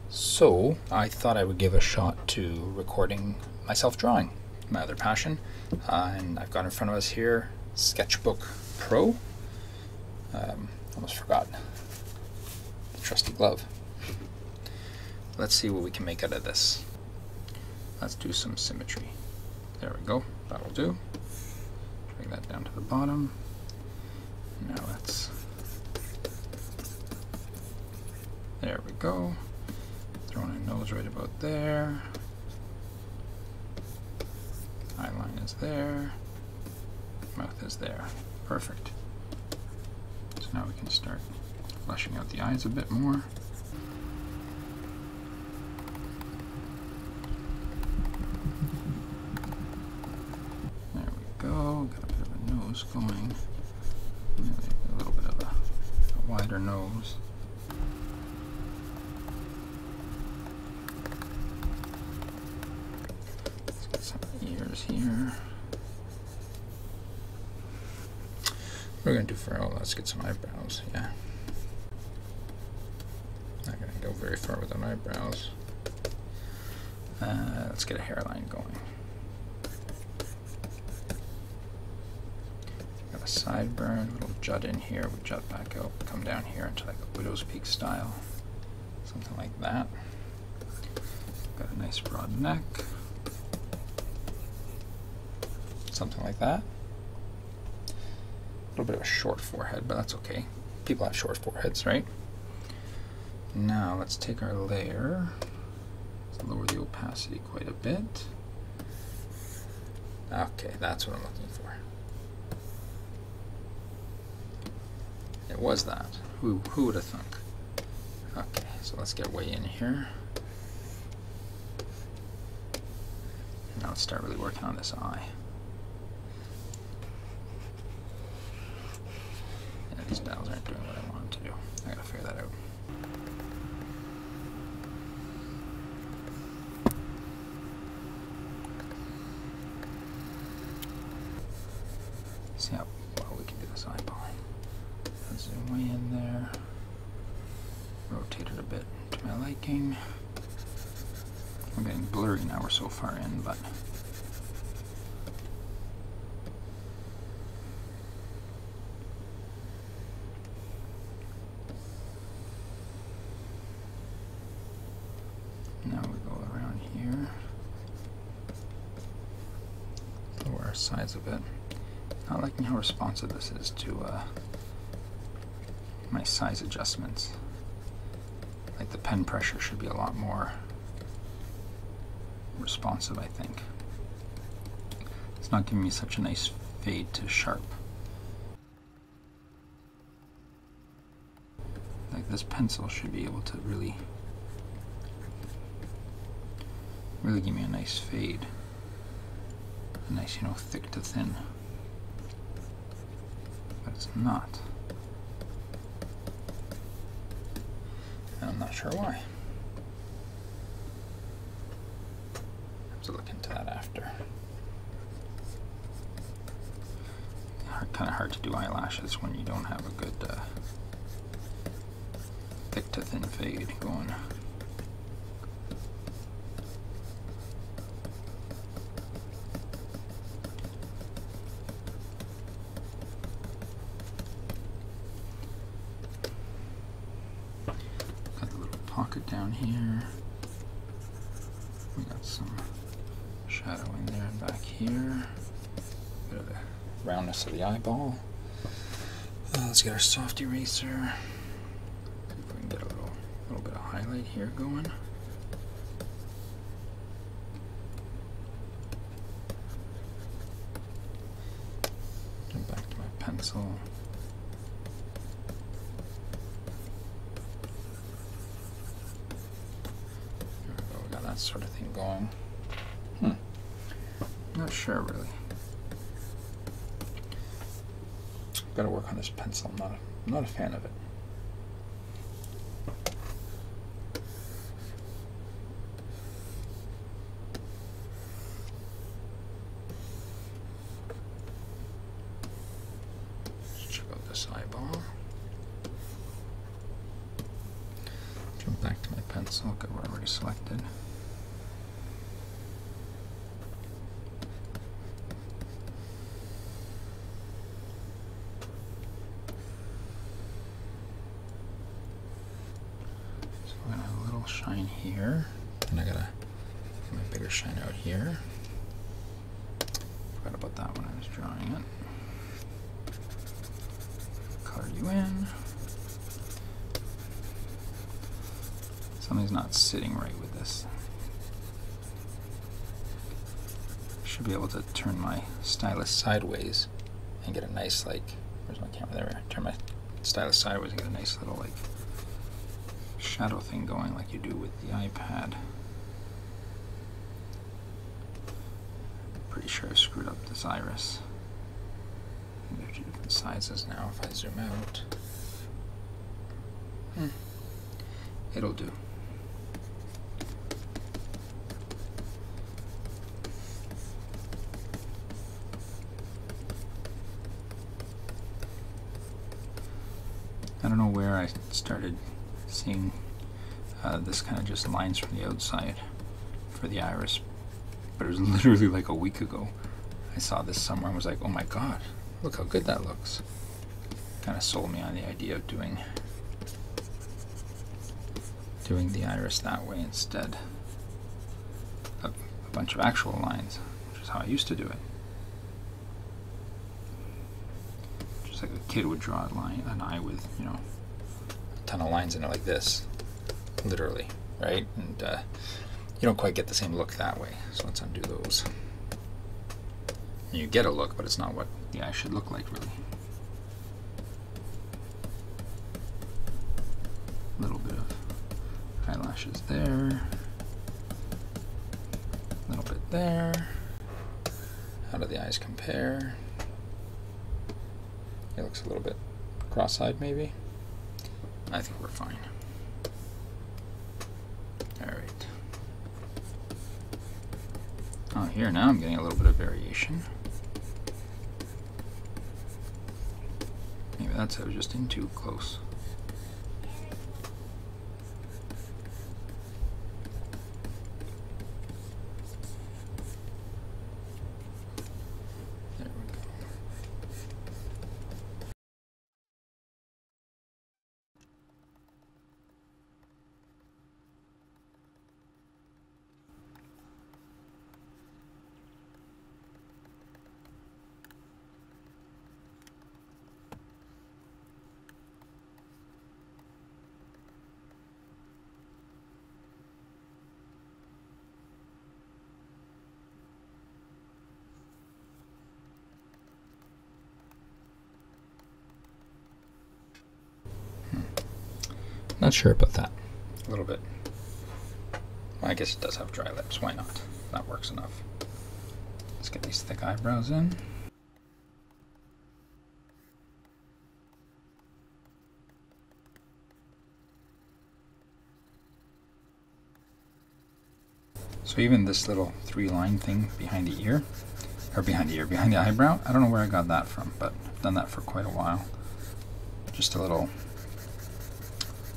So I thought I would give a shot to recording myself drawing, my other passion, and I've got in front of us here Sketchbook Pro. Almost forgot the trusty glove. Let's see what we can make out of this. Let's do some symmetry. There we go, that'll do. Bring that down to the bottom. Now let's, there we go. Throwing a nose right about there. Eyeline is there. Mouth is there. Perfect. So now we can start fleshing out the eyes a bit more. There we go. Got a bit of a nose going. A little bit of a wider nose. Let's get some ears here. We're going to do for, let's get some eyebrows, yeah. Not going to go very far with them eyebrows. Let's get a hairline going. Got a sideburn, a little jut in here, we jut back out, come down here into like a widow's peak style. Something like that. Got a nice broad neck. Something like that. A little bit of a short forehead, but that's okay. People have short foreheads, right? Now let's take our layer. Let's lower the opacity quite a bit. Okay, that's what I'm looking for. It was that. Who would have thunk? Okay, so let's get way in here. And now let's start really working on this eye. These dials aren't doing what I want them to do. I gotta figure that out. See how well we can do this eyeball. Let's zoom way in there. Rotate it a bit to my liking. I'm getting blurry now, we're so far in, but now we go around here, lower our size a bit. Not liking how responsive this is to my size adjustments. Like the pen pressure should be a lot more responsive, I think. It's not giving me such a nice fade to sharp. Like this pencil should be able to really give me a nice fade. A nice, you know, thick to thin. But it's not. And I'm not sure why. Have to look into that after. Kind of hard to do eyelashes when you don't have a good thick to thin fade going. Pocket down here. We got some shadow in there and back here. Bit of the roundness of the eyeball. Let's get our soft eraser. See if we can get a little bit of highlight here going. Get back to my pencil. That sort of thing going. Not sure really. Got to work on this pencil. I'm not a fan of it. Let's check out this eyeball. Jump back to my pencil. look at what I've already selected. So we're going to have a little shine here, and I got a bigger shine out here. Forgot about that when I was drawing it. Color you in. Something's not sitting right with this. Should be able to turn my stylus sideways and get a nice, like, where's my camera? There. Turn my stylus sideways and get a nice little, like, shadow thing going like you do with the iPad. Pretty sure I screwed up this iris. There's two different sizes now if I zoom out. It'll do. I don't know where I started seeing this kind of just lines from the outside for the iris, but it was literally like a week ago. I saw this somewhere and was like, oh my god, look how good that looks. Kind of sold me on the idea of doing the iris that way instead of a bunch of actual lines, which is how I used to do it. Just like a kid would draw an eye with, you know, a ton of lines in it like this, literally, right? And you don't quite get the same look that way. So let's undo those. And you get a look, but it's not what the eye should look like, really. A little bit of eyelashes there, a little bit there. How do the eyes compare? It looks a little bit cross-eyed, maybe. I think we're fine. All right. Oh, here now I'm getting a little bit of variation. Maybe that's I was just in too close. Not sure about that. A little bit. Well, I guess it does have dry lips. Why not? That works enough. Let's get these thick eyebrows in. So even this little 3-line thing behind the ear, or behind the eyebrow, I don't know where I got that from, but I've done that for quite a while. Just a little,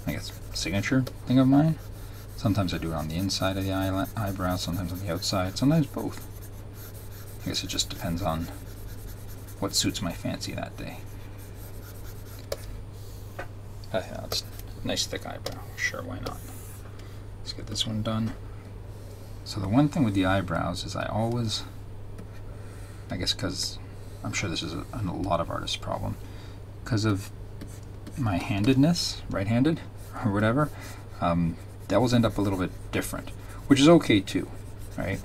I guess, signature thing of mine. Sometimes I do it on the inside of the eyebrow, sometimes on the outside, sometimes both. I guess it just depends on what suits my fancy that day. That's a nice thick eyebrow. Sure, why not? Let's get this one done. So the one thing with the eyebrows is I always, I guess because I'm sure this is a lot of artists' problem, because of my handedness, right-handed or whatever, they always end up a little bit different, which is okay too, right?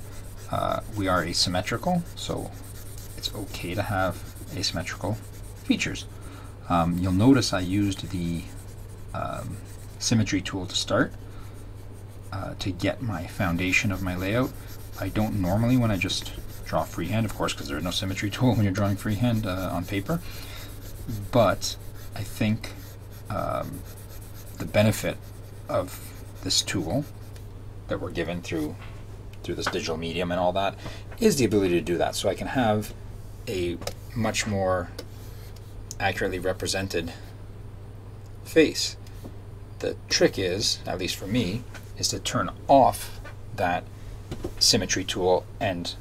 We are asymmetrical, so it's okay to have asymmetrical features. You'll notice I used the symmetry tool to start to get my foundation of my layout. I don't normally when I just draw freehand, of course, because there's no symmetry tool when you're drawing freehand on paper, but I think the benefit of this tool that we're given through this digital medium and all that is the ability to do that. So I can have a much more accurately represented face. The trick is, at least for me, is to turn off that symmetry tool and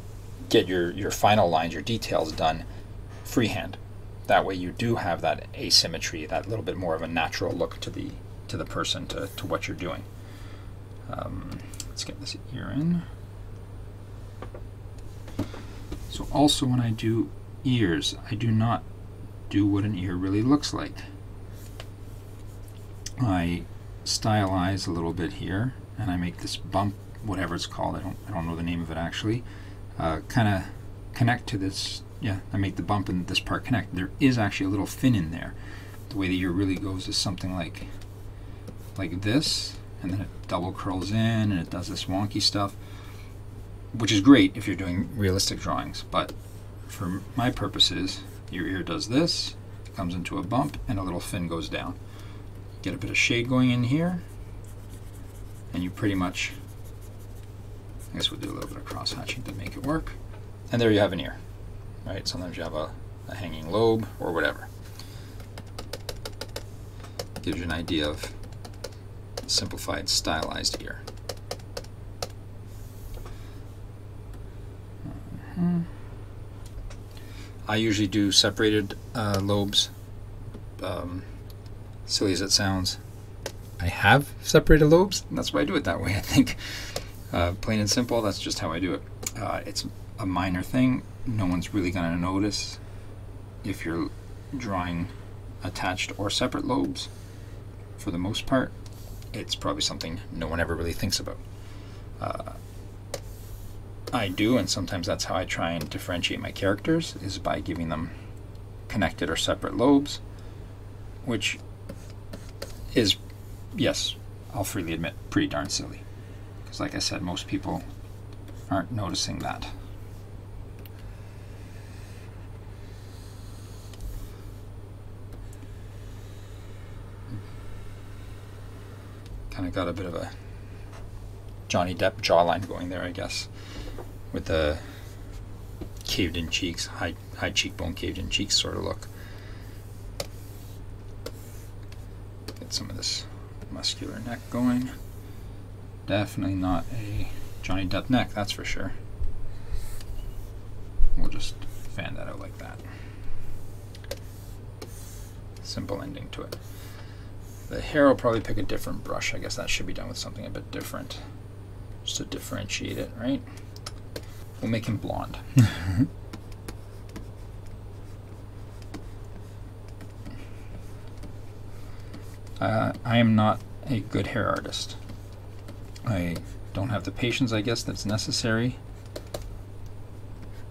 get your final lines, your details done freehand. That way you do have that asymmetry, that little bit more of a natural look to the person, to what you're doing. Let's get this ear in. So also when I do ears, I do not do what an ear really looks like. I stylize a little bit here, and I make this bump, whatever it's called, I don't know the name of it actually, kind of connect to this. Yeah, I make the bump and this part connect. There is actually a little fin in there. The way the ear really goes is something like this, and then it double curls in and it does this wonky stuff, which is great if you're doing realistic drawings, but for my purposes, your ear does this, comes into a bump, and a little fin goes down. Get a bit of shade going in here, and you pretty much, I guess we'll do a little bit of cross hatching to make it work, and there you have an ear. Right? Sometimes you have a hanging lobe or whatever. Gives you an idea of simplified, stylized ear. I usually do separated lobes. Silly as it sounds, I have separated lobes, and that's why I do it that way, I think. Plain and simple, that's just how I do it. It's a minor thing. No one's really going to notice if you're drawing attached or separate lobes. For the most part, it's probably something no one ever really thinks about. I do, and sometimes that's how I try and differentiate my characters, is by giving them connected or separate lobes, which is, yes, I'll freely admit, pretty darn silly. Because like I said, most people aren't noticing that. Kind of got a bit of a Johnny Depp jawline going there, I guess, with the caved in cheeks, high cheekbone, caved in cheeks sort of look. Get some of this muscular neck going. Definitely not a Johnny Depp neck, that's for sure. We'll just fan that out like that. Simple ending to it. The hair will probably pick a different brush. I guess that should be done with something a bit different, just to differentiate it, right? We'll make him blonde. I am not a good hair artist. I don't have the patience, I guess, that's necessary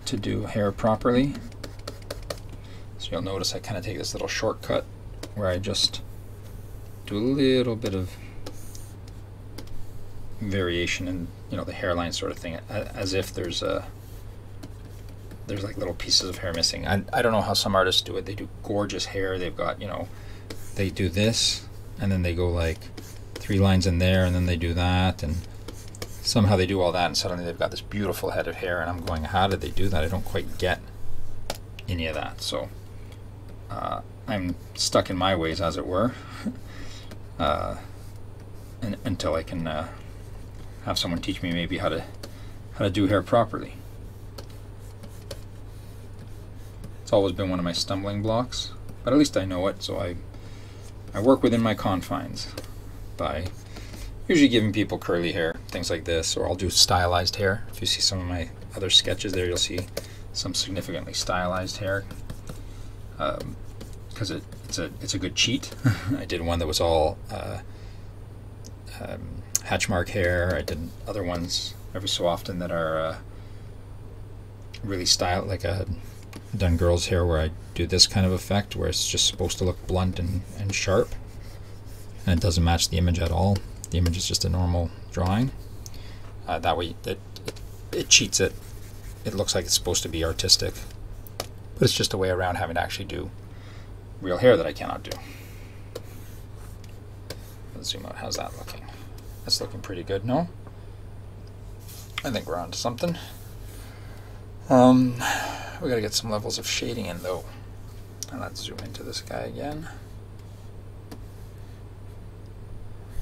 to do hair properly. So you'll notice I kind of take this little shortcut where I just do a little bit of variation in, you know, the hairline sort of thing, as if there's like little pieces of hair missing. I don't know how some artists do it. They do gorgeous hair. They've got, you know, they do this and then they go like 3 lines in there and then they do that, and somehow they do all that and suddenly they've got this beautiful head of hair, and I'm going, how did they do that? I don't quite get any of that. So I'm stuck in my ways, as it were, until I can have someone teach me maybe how to do hair properly. It's always been one of my stumbling blocks, but at least I know it, so I work within my confines by usually giving people curly hair, things like this, or I'll do stylized hair. If you see some of my other sketches there, you'll see some significantly stylized hair, because it's a good cheat. I did one that was all hatch mark hair. I did other ones every so often that are really styled, like I've done girls' hair where I do this kind of effect where it's just supposed to look blunt and sharp, and it doesn't match the image at all. The image is just a normal drawing. That way it cheats it. It looks like it's supposed to be artistic, but it's just a way around having to actually do real hair that I cannot do. Let's zoom out. How's that looking? That's looking pretty good, no? I think we're on to something. We gotta get some levels of shading in though. And let's zoom into this guy again.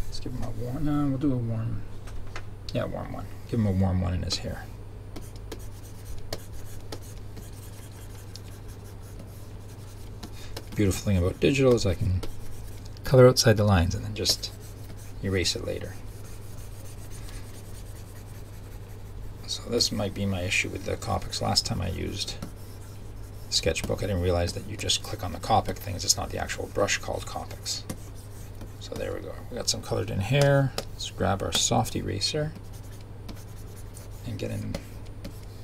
Let's give him a warm. No, we'll do a warm Yeah, warm 1. Give him a warm 1 in his hair. The beautiful thing about digital is I can color outside the lines and then just erase it later. So this might be my issue with the Copics. Last time I used Sketchbook, I didn't realize that you just click on the Copic things. It's not the actual brush called Copics. So there we go. We got some colored in hair. Let's grab our soft eraser and get in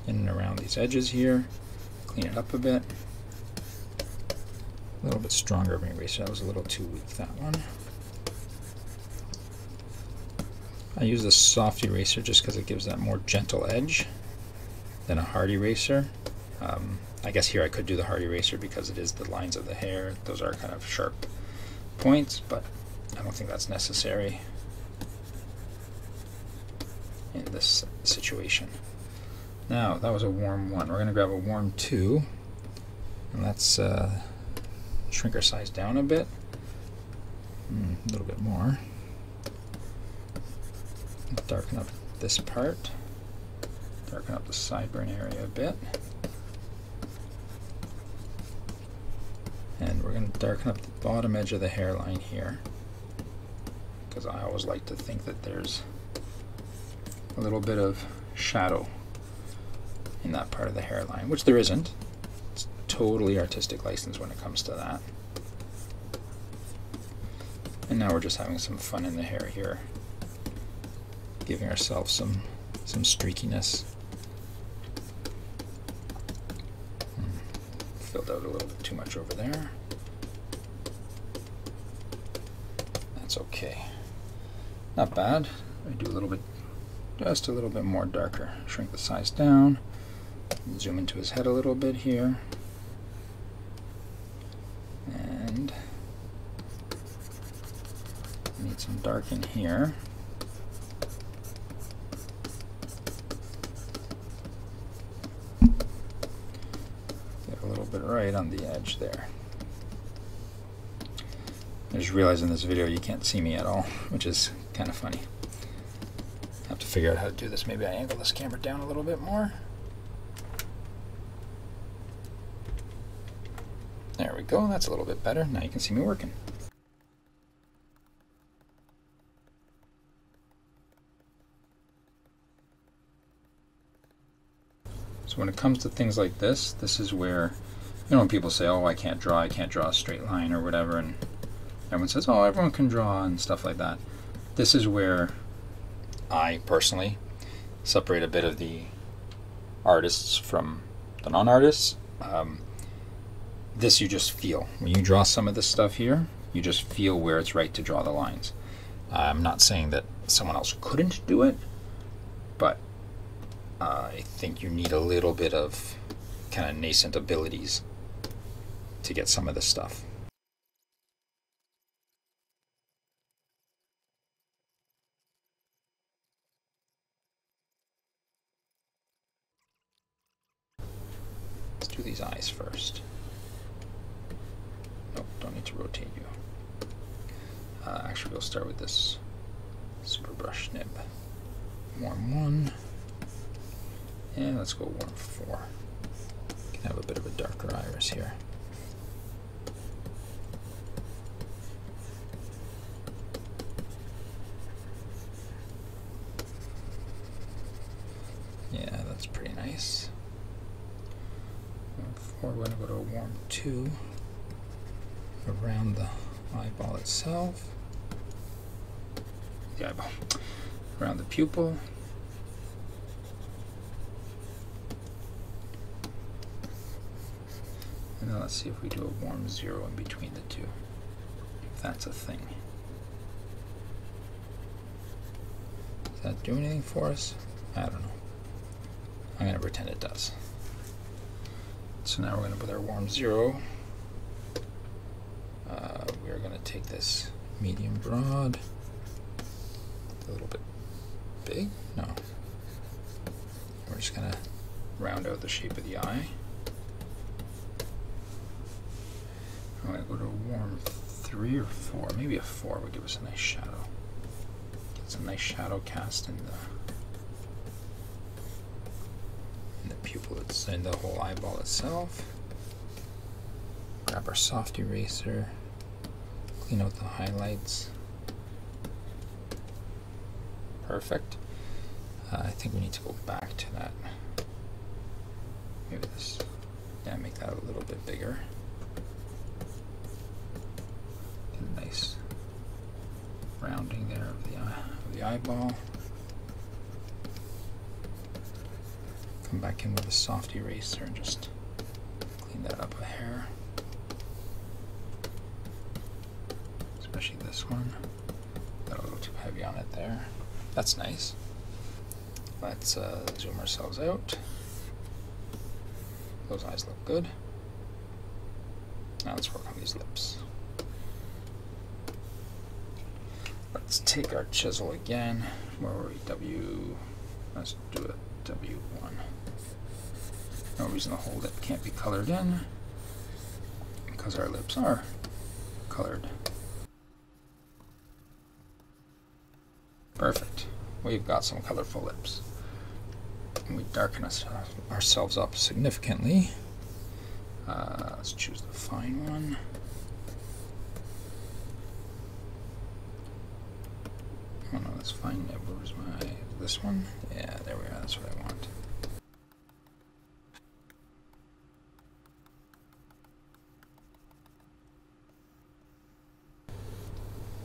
and around these edges here. Clean it up a bit. A little bit stronger of an eraser. That was a little too weak, that one. I use the soft eraser just because it gives that more gentle edge than a hard eraser. I guess here I could do the hard eraser because it is the lines of the hair. Those are kind of sharp points, but I don't think that's necessary in this situation. Now, that was a warm 1. We're going to grab a warm 2, and let's shrink our size down a bit. A little bit more. Darken up this part. Darken up the sideburn area a bit. And we're going to darken up the bottom edge of the hairline here, because I always like to think that there's a little bit of shadow in that part of the hairline, which there isn't. It's totally artistic license when it comes to that. And now we're just having some fun in the hair here, giving ourselves some streakiness. Filled out a little bit too much over there. That's okay. Not bad. I do a little bit, just a little bit more darker. Shrink the size down. Zoom into his head a little bit here. And need some dark in here. Get a little bit right on the edge there. I just realized in this video you can't see me at all, which is kind of funny. I have to figure out how to do this. Maybe I angle this camera down a little bit more. There we go, that's a little bit better. Now you can see me working. So when it comes to things like this, this is where, you know, when people say, oh, I can't draw a straight line or whatever, and everyone says, oh, everyone can draw and stuff like that. This is where I personally separate a bit of the artists from the non-artists. This you just feel. When you draw some of this stuff here, you just feel where it's right to draw the lines. I'm not saying that someone else couldn't do it, but I think you need a little bit of kind of nascent abilities to get some of this stuff. Let's do these eyes first. Nope, don't need to rotate you. Actually, we'll start with this super brush nib. Warm 1. And let's go warm 4. Can have a bit of a darker iris here. Yeah, that's pretty nice. Warm 4, we're going to go to a warm 2 around the eyeball itself. The eyeball. Around the pupil. And now let's see if we do a warm 0 in between the two, if that's a thing. Does that do anything for us? I don't know. I'm going to pretend it does. So now we're going to put our warm 0. We're going to take this medium broad, a little bit big. No. We're just going to round out the shape of the eye. I'm going to go to a warm 3 or 4. Maybe a 4 would give us a nice shadow. Get some nice shadow cast in pupil, it's in the whole eyeball itself. Grab our soft eraser, clean out the highlights. Perfect. I think we need to go back to that. Maybe this, yeah, make that a little bit bigger. Get a nice rounding there of the eyeball. Come back in with a soft eraser and just clean that up a hair. Especially this one. Got a little too heavy on it there. That's nice. Let's zoom ourselves out. Those eyes look good. Now let's work on these lips. Let's take our chisel again. Where were we? Let's do a W1. No reason to hold it. Can't be colored in because our lips are colored. Perfect. We've got some colorful lips. And we darken ourselves up significantly. Let's choose the fine one. Oh no, that's fine. Where's this one? Yeah, there we are. That's what I want.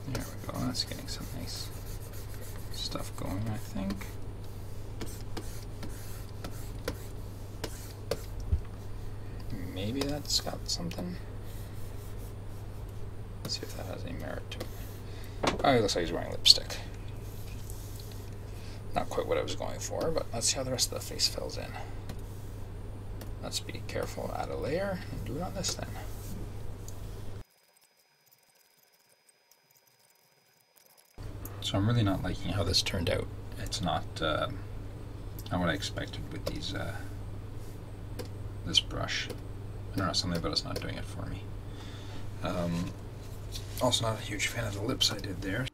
There we go. That's getting some nice stuff going, I think. Maybe that's got something. Let's see if that has any merit to it. Oh, he looks like he's wearing lipstick. Not quite what I was going for, but let's see how the rest of the face fills in. Let's be careful, add a layer, and do it on this then. So I'm really not liking how this turned out. It's not what I expected with these this brush. I don't know, something about it's not doing it for me. Also not a huge fan of the lips I did there.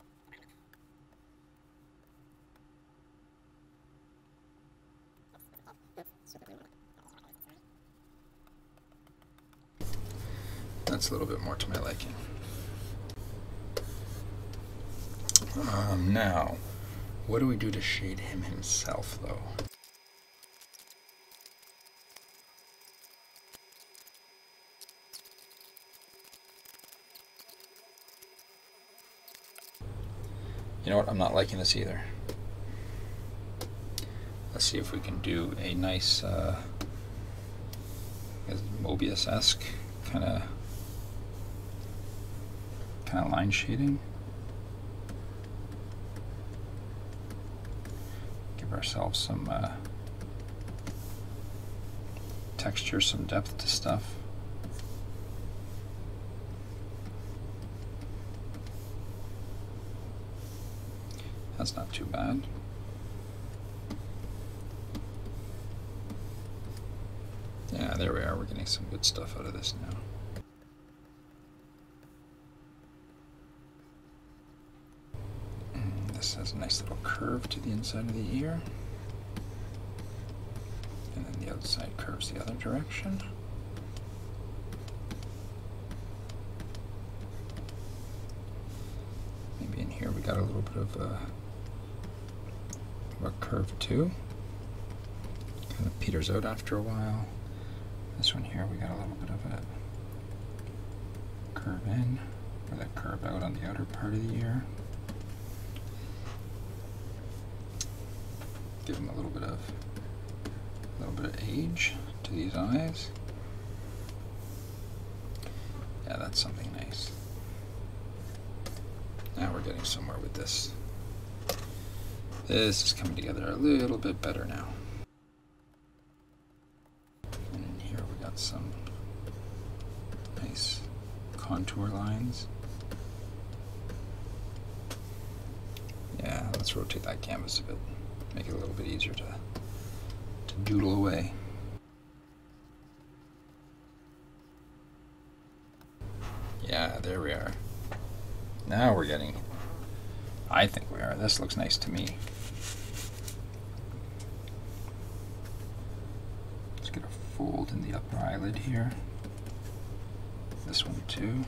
That's a little bit more to my liking. Now, what do we do to shade him himself, though? You know what? I'm not liking this either. Let's see if we can do a nice Moebius-esque kind of line shading. Give ourselves some texture, some depth to stuff. That's not too bad. Yeah, there we are. We're getting some good stuff out of this now. This has a nice little curve to the inside of the ear. And then the outside curves the other direction. Maybe in here we got a little bit of a curve too. Kind of peters out after a while. This one here we got a little bit of a curve in, or that curve out on the outer part of the ear. Give them a little bit of age to these eyes. Yeah, that's something nice. Now we're getting somewhere with this. This is coming together a little bit better now. And in here we got some nice contour lines. Yeah, let's rotate that canvas a bit. Make it a little bit easier to doodle away. Yeah, there we are. Now we're getting, I think we are. This looks nice to me. fold in the upper eyelid here. This one too.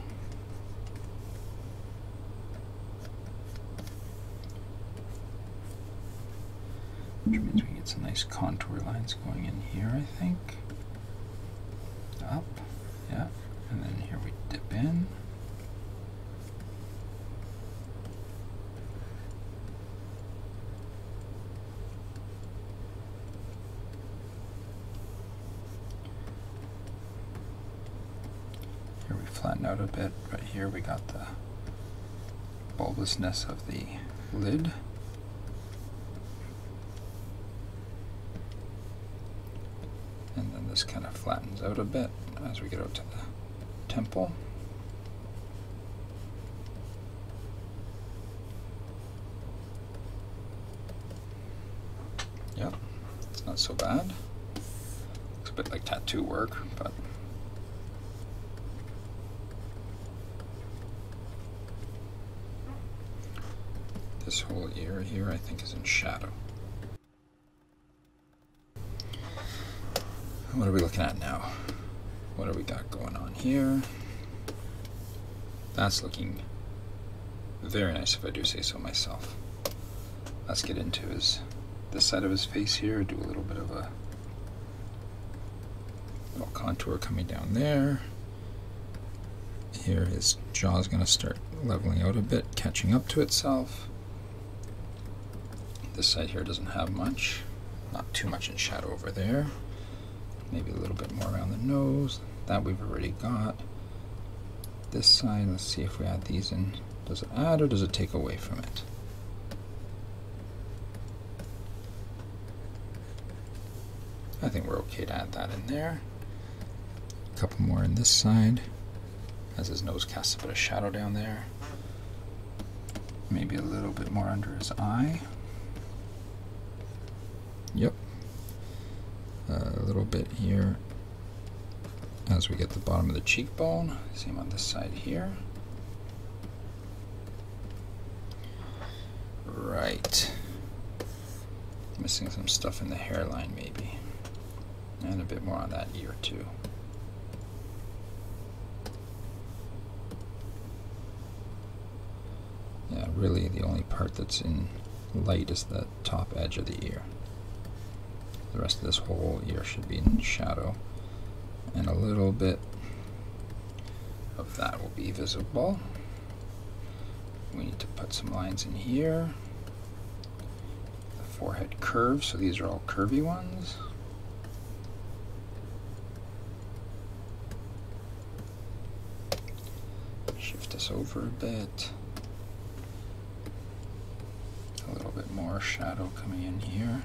Which means we get some nice contour lines going in here, I think. Up, yeah, and then here we dip in. Here we flatten out a bit. Right here we got the bulbousness of the lid. And then this kind of flattens out a bit as we get out to the temple. Yep, it's not so bad. Looks a bit like tattoo work, but this whole ear here I think is in shadow. What are we looking at now? What do we got going on here? That's looking very nice, if I do say so myself. Let's get into this side of his face here, do a little bit of a little contour coming down there. Here his jaw's going to start leveling out a bit, catching up to itself. This side here doesn't have much, not too much in shadow over there. Maybe a little bit more around the nose. That we've already got. This side, let's see if we add these in. Does it add or does it take away from it? I think we're okay to add that in there. A couple more on this side, as his nose casts a bit of shadow down there. Maybe a little bit more under his eye. Yep. A little bit here as we get the bottom of the cheekbone. Same on this side here. Right. Missing some stuff in the hairline maybe. And a bit more on that ear too. Yeah, really the only part that's in light is the top edge of the ear. The rest of this whole ear should be in shadow, and a little bit of that will be visible. We need to put some lines in here. The forehead curves, so these are all curvy ones. Shift this over a bit. A little bit more shadow coming in here.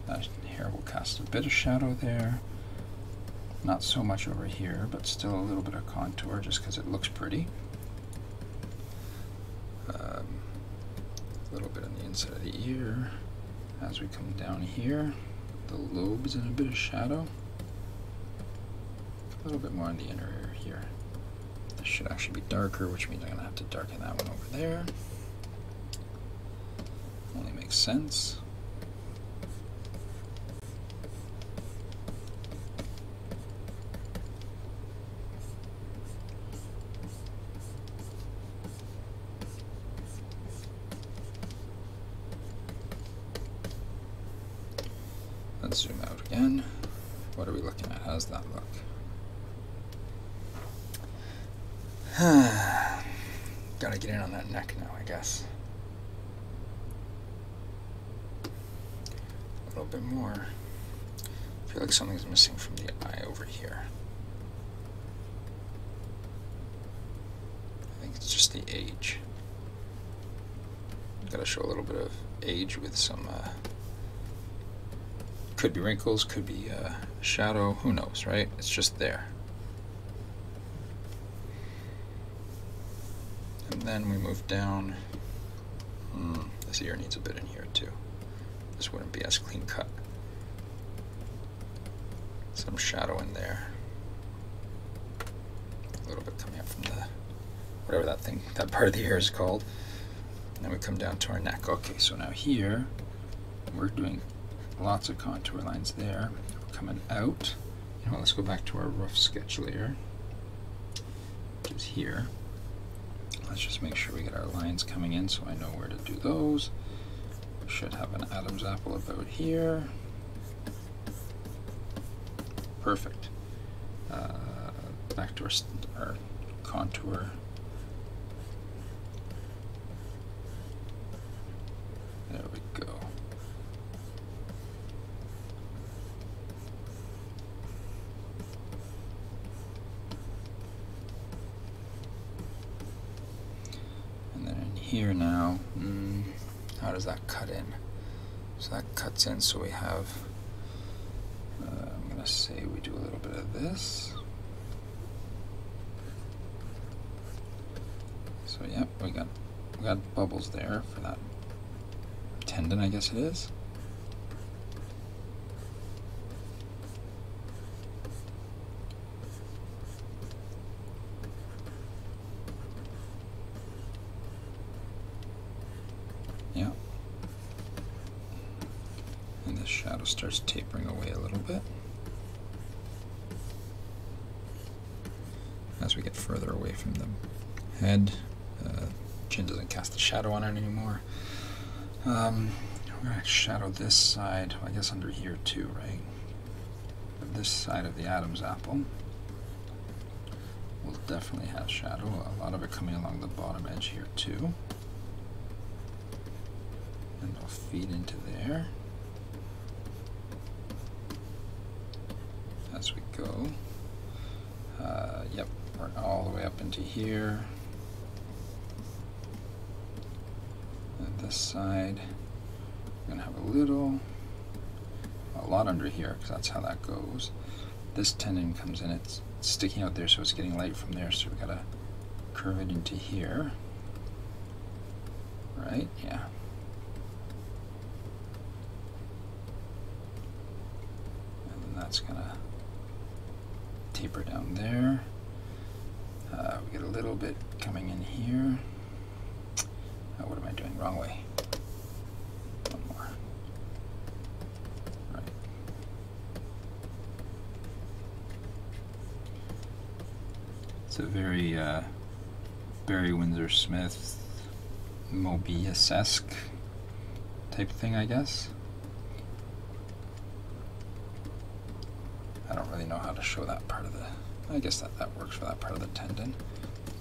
That hair will cast a bit of shadow there. Not so much over here, but still a little bit of contour just because it looks pretty. A little bit on the inside of the ear. As we come down here, the lobe is in a bit of shadow. A little bit more on the inner ear here. This should actually be darker, which means I'm going to have to darken that one over there. Only makes sense. Let's zoom out again. What are we looking at? How's that look? Gotta get in on that neck now, I guess. A little bit more. I feel like something's missing from the eye over here. I think it's just the age. Gotta show a little bit of age with some could be wrinkles, could be shadow, who knows, right? It's just there. And then we move down. This ear needs a bit in here too. This wouldn't be as clean cut. Some shadow in there. A little bit coming up from the, whatever that thing, that part of the ear is called. then we come down to our neck. Okay, so now here we're doing lots of contour lines there. We're coming out. You know, let's go back to our rough sketch layer, which is here. Let's just make sure we get our lines coming in so I know where to do those. We should have an Adam's apple about here. Perfect. Back to our contour. There we go. And then in here now, how does that cut in? So that cuts in, so we have, I'm going to say we do a little bit of this. So yep, we got bubbles there for that tendon, I guess it is. Yeah. And this shadow starts tapering away a little bit as we get further away from the head. Chin doesn't cast a shadow on it anymore. We're going to shadow this side, I guess under here too, right? This side of the Adam's apple will definitely have shadow, a lot of it coming along the bottom edge here too. And it'll feed into there as we go. Yep, we're all the way up into here. This side, we're going to have a lot under here because that's how that goes. This tendon comes in, it's sticking out there, so it's getting light from there, so we've got to curve it into here. Right? Yeah. And then that's going to taper down there. We get a little bit coming in here. What am I doing? Wrong way. One more. Right. It's a very Barry Windsor Smith, Moebius-esque type thing, I guess. I don't really know how to show that part of the... I guess that works for that part of the tendon.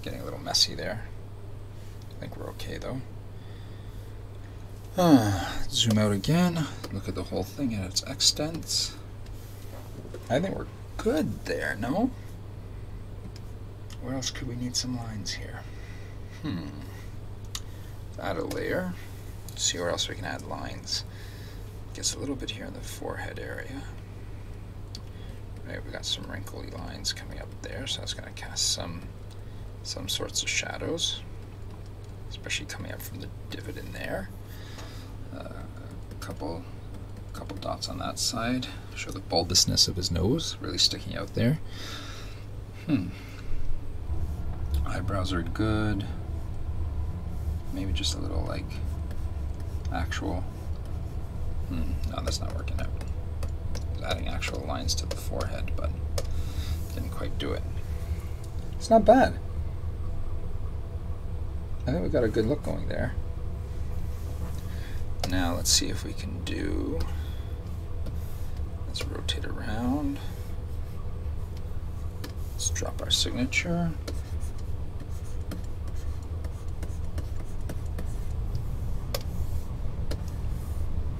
Getting a little messy there. I think we're okay though. Zoom out again, look at the whole thing at its extents. I think we're good there, no? Where else could we need some lines here? Add a layer, see where else we can add lines. Gets a little bit here in the forehead area. Right, we got some wrinkly lines coming up there, so that's going to cast some sorts of shadows, especially coming up from the divot in there. Couple dots on that side, show the bulbousness of his nose, really sticking out there. Eyebrows are good. Maybe just a little like actual. No, that's not working out. I was adding actual lines to the forehead, but didn't quite do it. It's not bad. I think we got a good look going there. Now let's see if we can do, let's rotate around. Let's drop our signature.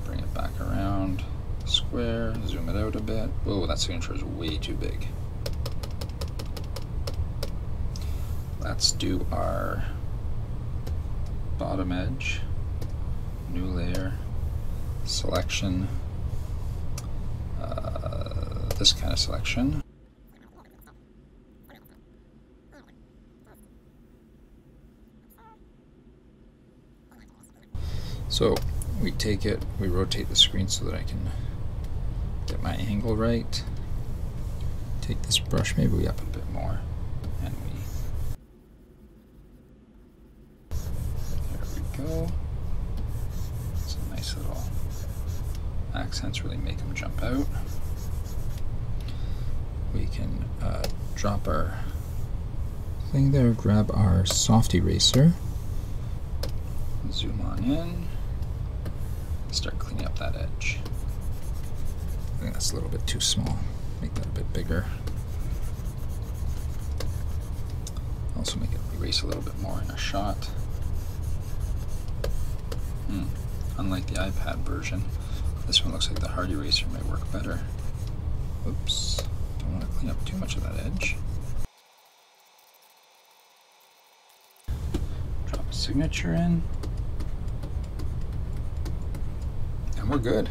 Bring it back around, square, zoom it out a bit. Oh, that signature is way too big. Let's do our bottom edge. New layer, selection, this kind of selection. So we take it, we rotate the screen so that I can get my angle right. Take this brush maybe up a bit more, and there we go. accents really make them jump out. We can drop our thing there, grab our soft eraser, zoom on in, start cleaning up that edge. I think that's a little bit too small. Make that a bit bigger. Also make it erase a little bit more in a shot. Unlike the iPad version, this one looks like the hard eraser may work better. Oops, don't want to clean up too much of that edge. Drop a signature in, and we're good.